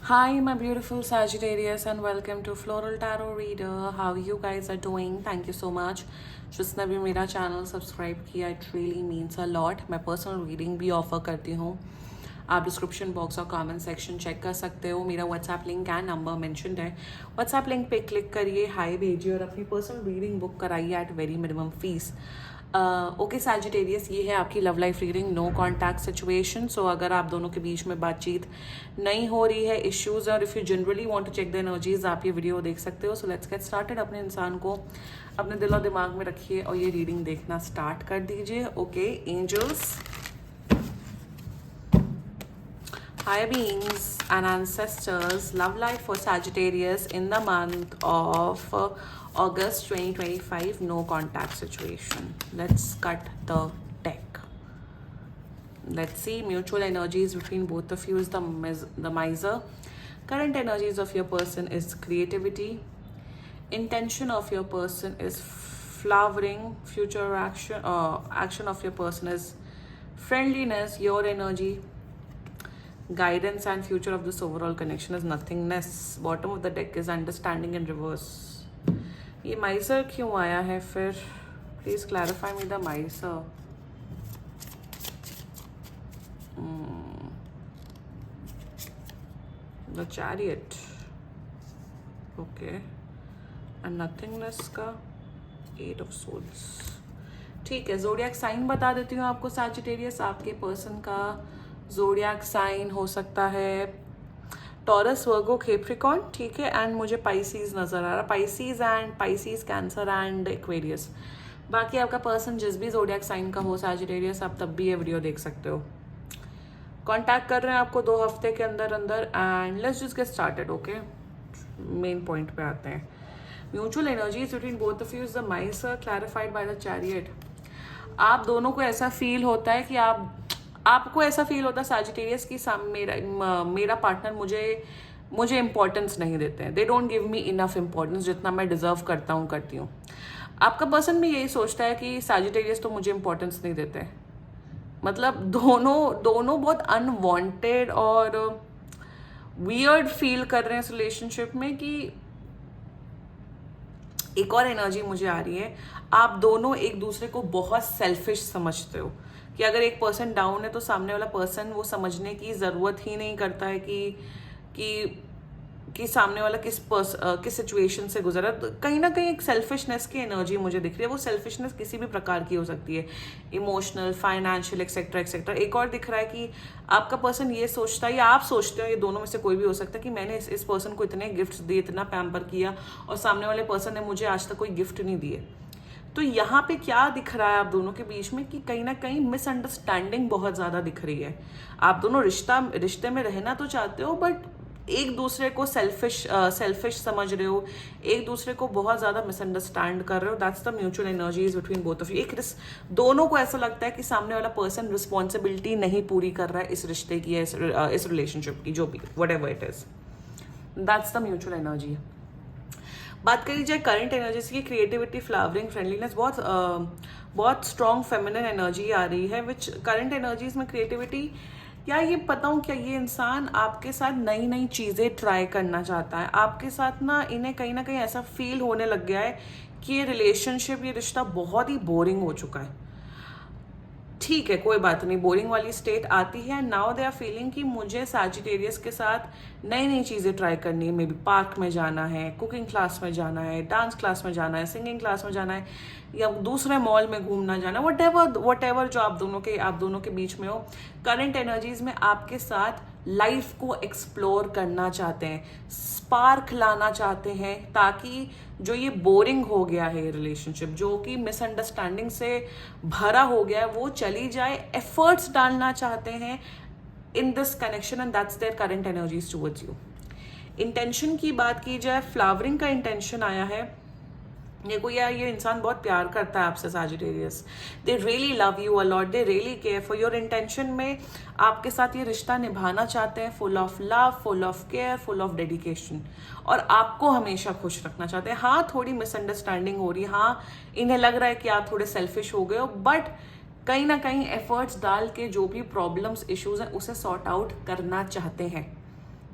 Hi, my beautiful Sagittarius, and welcome to Floral Tarot Reader. How you guys are doing? Thank you so much. जिसने भी मेरा channel subscribe किया, it really means a lot. मैं personal reading भी offer करती हूँ. आप description box और कमेंट सेक्शन चेक कर सकते हो. मेरा WhatsApp link and number mentioned है. व्हाट्सएप लिंक पे क्लिक करिए, हाई भेजिए और अपनी पर्सनल रीडिंग बुक कराइए at very minimum fees. Okay Sagittarius, ये है आपकी love life reading. No contact situation. So अगर आप दोनों के बीच में बातचीत नहीं हो रही है, इश्यूज, और if you generally want to check the energies, आप ये वीडियो देख सकते हो. So let's get started. अपने इंसान को अपने दिल और दिमाग में रखिए और ये रीडिंग देखना स्टार्ट कर दीजिए. Okay angels, higher beings and ancestors, love life for Sagittarius in the month of August 2025, no contact situation. Let's cut the deck. Let's see mutual energies between both of you is the miser. Current energies of your person is creativity. Intention of your person is flowering. Future action of your person is friendliness. Your energy, guidance and future of this overall connection is nothingness. Bottom of the deck is understanding in reverse. ये माइसर क्यों आया है फिर? Please clarify me the Mysore. The chariot. Okay. And nothingness का 8 of souls. ठीक है, zodiac sign बता देती हूँ आपको सैजिटेरियस. आपके पर्सन का जोडियक साइन हो सकता है टॉरस, वर्गो, कैप्रिकॉर्न. ठीक है. एंड मुझे पाइसीज नजर आ रहा. Pisces, cancer and Aquarius. बाकी आपका पर्सन जिस भी जोडियक साइन का हो सैजिटेरियस, आप तब भी ये वीडियो देख सकते हो. कांटेक्ट कर रहे हैं आपको 2 हफ्ते के अंदर अंदर. And let's just get started. Okay, main point पे आते हैं. Mutual energies between both of you is the Mysore clarified by the chariot. आप दोनों को ऐसा फील होता है कि आपको ऐसा फील होता है सैजिटेरियस की मेरा पार्टनर मुझे इंपॉर्टेंस नहीं देते हैं. They don't give me enough importance जितना मैं डिजर्व करती हूँ. आपका पर्सन भी यही सोचता है कि सैजिटेरियस तो मुझे इंपॉर्टेंस नहीं देते हैं. मतलब दोनों बहुत अनवांटेड और वियर्ड फील कर रहे हैं इस रिलेशनशिप में. कि एक और एनर्जी मुझे आ रही है, आप दोनों एक दूसरे को बहुत सेल्फिश समझते हो. कि अगर एक पर्सन डाउन है तो सामने वाला पर्सन वो समझने की ज़रूरत ही नहीं करता है कि सामने वाला किस सिचुएशन से गुजरा. कहीं ना कहीं एक सेल्फिशनेस की एनर्जी मुझे दिख रही है. वो सेल्फिशनेस किसी भी प्रकार की हो सकती है, इमोशनल, फाइनेंशियल, एक्सेट्रा एक्सेट्रा. एक और दिख रहा है कि आपका पर्सन ये सोचता है या आप सोचते हो, ये दोनों में से कोई भी हो सकता है, कि मैंने इस पर्सन को इतने गिफ्ट्स दिए, इतना पैम्पर किया और सामने वाले पर्सन ने मुझे आज तक कोई गिफ्ट नहीं दिए. तो यहाँ पे क्या दिख रहा है आप दोनों के बीच में कि कहीं ना कहीं मिसअंडरस्टैंडिंग बहुत ज़्यादा दिख रही है. आप दोनों रिश्ते में रहना तो चाहते हो, बट एक दूसरे को सेल्फिश समझ रहे हो, एक दूसरे को बहुत ज़्यादा मिसअंडरस्टैंड कर रहे हो. That's the mutual energies between both of you. दोनों को ऐसा लगता है कि सामने वाला पर्सन रिस्पॉन्सिबिलिटी नहीं पूरी कर रहा है इस रिश्ते की, इस रिलेशनशिप की, जो भी whatever it is. That's the mutual energy. बात करी जाए करंट एनर्जीज की, क्रिएटिविटी, फ्लावरिंग, फ्रेंडलीनेस, बहुत स्ट्रॉन्ग फेमिनिन एनर्जी आ रही है. विच करंट एनर्जीज में क्रिएटिविटी, या ये पता हूँ क्या ये इंसान आपके साथ नई नई चीज़ें ट्राई करना चाहता है. आपके साथ ना इन्हें कहीं ना कहीं ऐसा फील होने लग गया है कि ये रिलेशनशिप, ये रिश्ता बहुत ही बोरिंग हो चुका है. ठीक है, कोई बात नहीं, बोरिंग वाली स्टेट आती है. नाउ दे आर फीलिंग कि मुझे सैजिटेरियस के साथ नई नई चीज़ें ट्राई करनी है. मे बी पार्क में जाना है, कुकिंग क्लास में जाना है, डांस क्लास में जाना है, सिंगिंग क्लास में जाना है, या दूसरे मॉल में घूमना जाना, वट एवर जो आप दोनों के बीच में हो. करंट एनर्जीज में आपके साथ लाइफ को एक्सप्लोर करना चाहते हैं, स्पार्क लाना चाहते हैं, ताकि जो ये बोरिंग हो गया है रिलेशनशिप, जो कि मिसअंडरस्टैंडिंग से भरा हो गया है, वो चली जाए. एफर्ट्स डालना चाहते हैं in this connection and that's their current energies towards you. Intention की बात की जाए, फ्लावरिंग का इंटेंशन आया है. देखो यार, ये इंसान बहुत प्यार करता है आपसे Sagittarius. They really love you a lot, they really care for your. Intention में आपके साथ ये रिश्ता निभाना चाहते हैं, full of love, full of care, full of dedication, और आपको हमेशा खुश रखना चाहते हैं. हाँ, थोड़ी मिसअंडरस्टैंडिंग हो रही है, हाँ इन्हें लग रहा है कि आप थोड़े सेल्फिश हो गए हो, बट कहीं ना कहीं एफर्ट्स डाल के जो भी प्रॉब्लम्स, इश्यूज हैं, उसे सॉर्ट आउट करना चाहते हैं.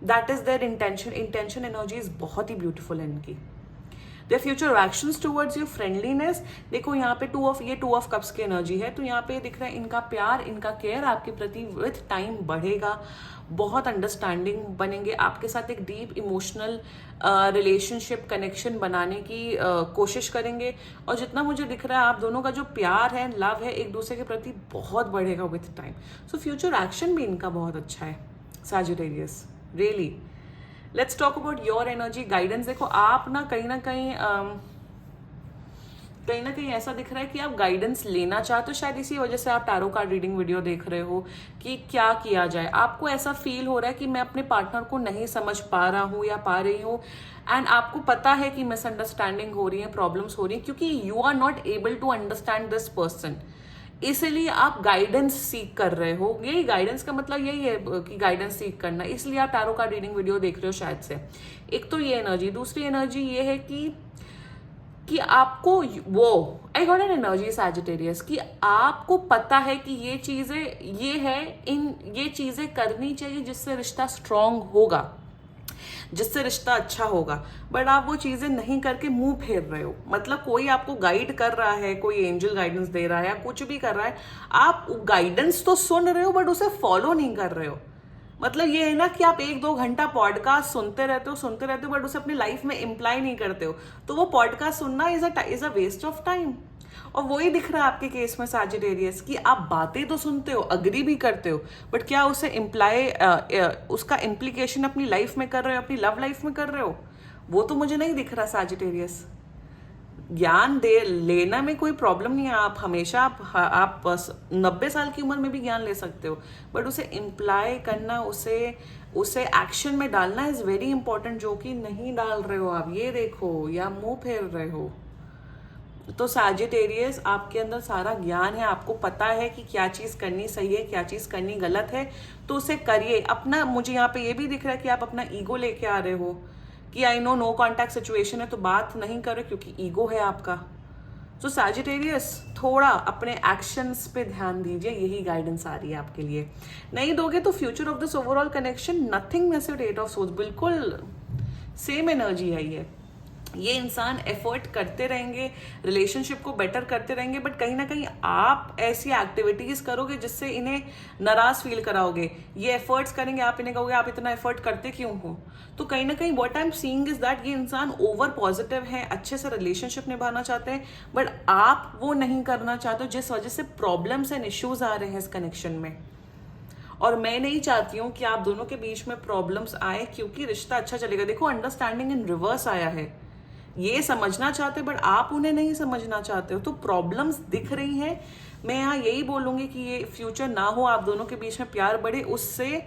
That is there intention. Intention energy is बहुत ही ब्यूटीफुल है इनकी. Their future actions towards you, friendliness. देखो यहाँ पे टू ऑफ कप्स की एनर्जी है, तो यहाँ पे दिख रहा है इनका प्यार, इनका केयर आपके प्रति विथ टाइम बढ़ेगा. बहुत अंडरस्टैंडिंग बनेंगे, आपके साथ एक डीप इमोशनल रिलेशनशिप कनेक्शन बनाने की कोशिश करेंगे. और जितना मुझे दिख रहा है आप दोनों का जो प्यार है, लव है एक दूसरे के प्रति बहुत बढ़ेगा with time. So future action भी इनका बहुत अच्छा है Sagittarius, really. Let's talk about your energy guidance. देखो आप ना कहीं ना कहीं ऐसा दिख रहा है कि आप गाइडेंस लेना चाहते हो. शायद इसी वजह से आप टैरो कार्ड रीडिंग वीडियो देख रहे हो कि क्या किया जाए. आपको ऐसा फील हो रहा है कि मैं अपने पार्टनर को नहीं समझ पा रहा हूँ या पा रही हूँ, एंड आपको पता है कि मिसअंडरस्टैंडिंग हो रही है, प्रॉब्लम्स हो रही है, क्योंकि you are not able to understand this person. इसलिए आप गाइडेंस सीख कर रहे हो. यही गाइडेंस का मतलब यही है कि गाइडेंस सीख करना. इसलिए आप टैरो कार्ड रीडिंग वीडियो देख रहे हो शायद से. एक तो ये एनर्जी. दूसरी एनर्जी ये है कि आपको वो I got an energy Sagittarius कि आपको पता है कि ये चीजें ये है, ये चीजें करनी चाहिए जिससे रिश्ता स्ट्रांग होगा, जिससे रिश्ता अच्छा होगा, बट आप वो चीजें नहीं करके मुंह फेर रहे हो. मतलब कोई आपको गाइड कर रहा है, कोई एंजल गाइडेंस दे रहा है या कुछ भी कर रहा है, आप गाइडेंस तो सुन रहे हो बट उसे फॉलो नहीं कर रहे हो. मतलब ये है ना कि आप 1-2 घंटा पॉडकास्ट सुनते रहते हो बट उसे अपनी लाइफ में इम्प्लाई नहीं करते हो, तो वो पॉडकास्ट सुनना is a waste of time. और वही दिख रहा है आपके केस में सैजिटेरियस कि आप बातें तो सुनते हो, अग्री भी करते हो, बट क्या उसे उसका इम्प्लीकेशन अपनी लाइफ में कर रहे हो, अपनी लव लाइफ में कर रहे हो, वो तो मुझे नहीं दिख रहा सैजिटेरियस. ज्ञान दे लेना में कोई प्रॉब्लम नहीं है. आप हमेशा आप 90 साल की उम्र में भी ज्ञान ले सकते हो, बट उसे इम्प्लाई करना, उसे एक्शन में डालना इज वेरी इंपॉर्टेंट, जो कि नहीं डाल रहे हो आप. ये देखो, या मुंह फेर रहे हो. तो सैजिटेरियस आपके अंदर सारा ज्ञान है, आपको पता है कि क्या चीज करनी सही है, क्या चीज करनी गलत है, तो उसे करिए. अपना मुझे यहाँ पे ये भी दिख रहा है कि आप अपना ईगो लेके आ रहे हो कि आई नो कॉन्टैक्ट सिचुएशन है तो बात नहीं कर रहे क्योंकि ईगो है आपका. तो सैजिटेरियस थोड़ा अपने एक्शंस पे ध्यान दीजिए, यही गाइडेंस आ रही है आपके लिए. नहीं दोगे तो future of this overall connection nothing massive 8 of source, बिल्कुल सेम एनर्जी है ये इंसान एफर्ट करते रहेंगे, रिलेशनशिप को बेटर करते रहेंगे, बट कहीं ना कहीं आप ऐसी एक्टिविटीज करोगे जिससे इन्हें नाराज फील कराओगे. ये एफर्ट्स करेंगे, आप इन्हें कहोगे आप इतना एफर्ट करते क्यों हो. तो कहीं ना कहीं what I am seeing is that ये इंसान ओवर पॉजिटिव है, अच्छे से रिलेशनशिप निभाना चाहते हैं, बट आप वो नहीं करना चाहते हो, जिस वजह से प्रॉब्लम्स एंड इश्यूज आ रहे हैं इस कनेक्शन में. और मैं नहीं चाहती हूँ कि आप दोनों के बीच में प्रॉब्लम्स आए, क्योंकि रिश्ता अच्छा चलेगा. देखो अंडरस्टैंडिंग इन रिवर्स आया है. ये समझना चाहते बट आप उन्हें नहीं समझना चाहते हो, तो प्रॉब्लम्स दिख रही हैं. मैं यहाँ यही बोलूंगी कि ये फ्यूचर ना हो, आप दोनों के बीच में प्यार बढ़े. उससे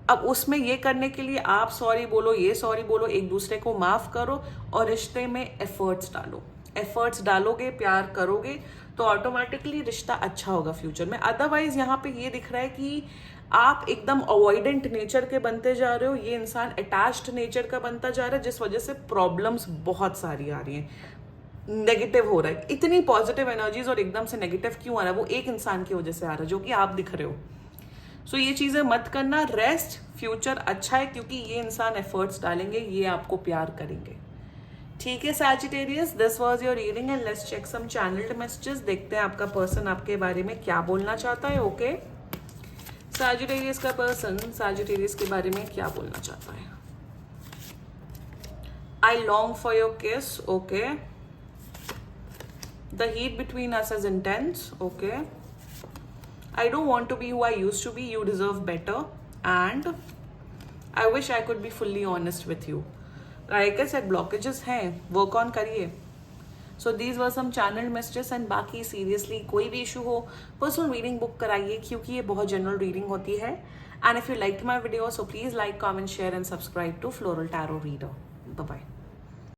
अब उसमें ये करने के लिए आप सॉरी बोलो, ये सॉरी बोलो, एक दूसरे को माफ करो और रिश्ते में एफर्ट्स डालो. एफर्ट्स डालोगे, प्यार करोगे, तो ऑटोमेटिकली रिश्ता अच्छा होगा फ्यूचर में. अदरवाइज यहाँ पे ये दिख रहा है कि आप एकदम अवॉइडेंट नेचर के बनते जा रहे हो, ये इंसान अटैच्ड नेचर का बनता जा रहा है, जिस वजह से प्रॉब्लम्स बहुत सारी आ रही हैं. नेगेटिव हो रहा है. इतनी पॉजिटिव एनर्जीज और एकदम से नेगेटिव क्यों आ रहा है, वो एक इंसान की वजह से आ रहा है जो कि आप दिख रहे हो. सो ये चीजें मत करना. रेस्ट, फ्यूचर अच्छा है क्योंकि ये इंसान एफर्ट्स डालेंगे, ये आपको प्यार करेंगे. ठीक है Sagittarius, this was your reading and let's check some channelled messages. देखते हैं आपका पर्सन आपके बारे में क्या बोलना चाहता है. ओके, सैजिटेरियस का पर्सन सैजिटेरियस के बारे में क्या बोलना चाहता है. आई लॉन्ग फॉर योर किस. Okay, the heat between us is intense. Okay, I don't want to be who I used to be. You deserve better. And I wish I could be fully honest with you. Like I said, blockages हैं, work on करिए. So these were some channeled messages and बाकी seriously कोई भी issue हो, personal reading book कराइए क्योंकि ये बहुत general reading होती है. And if you liked my video, so please like, comment, share and subscribe to Floral Tarot Reader. Bye bye.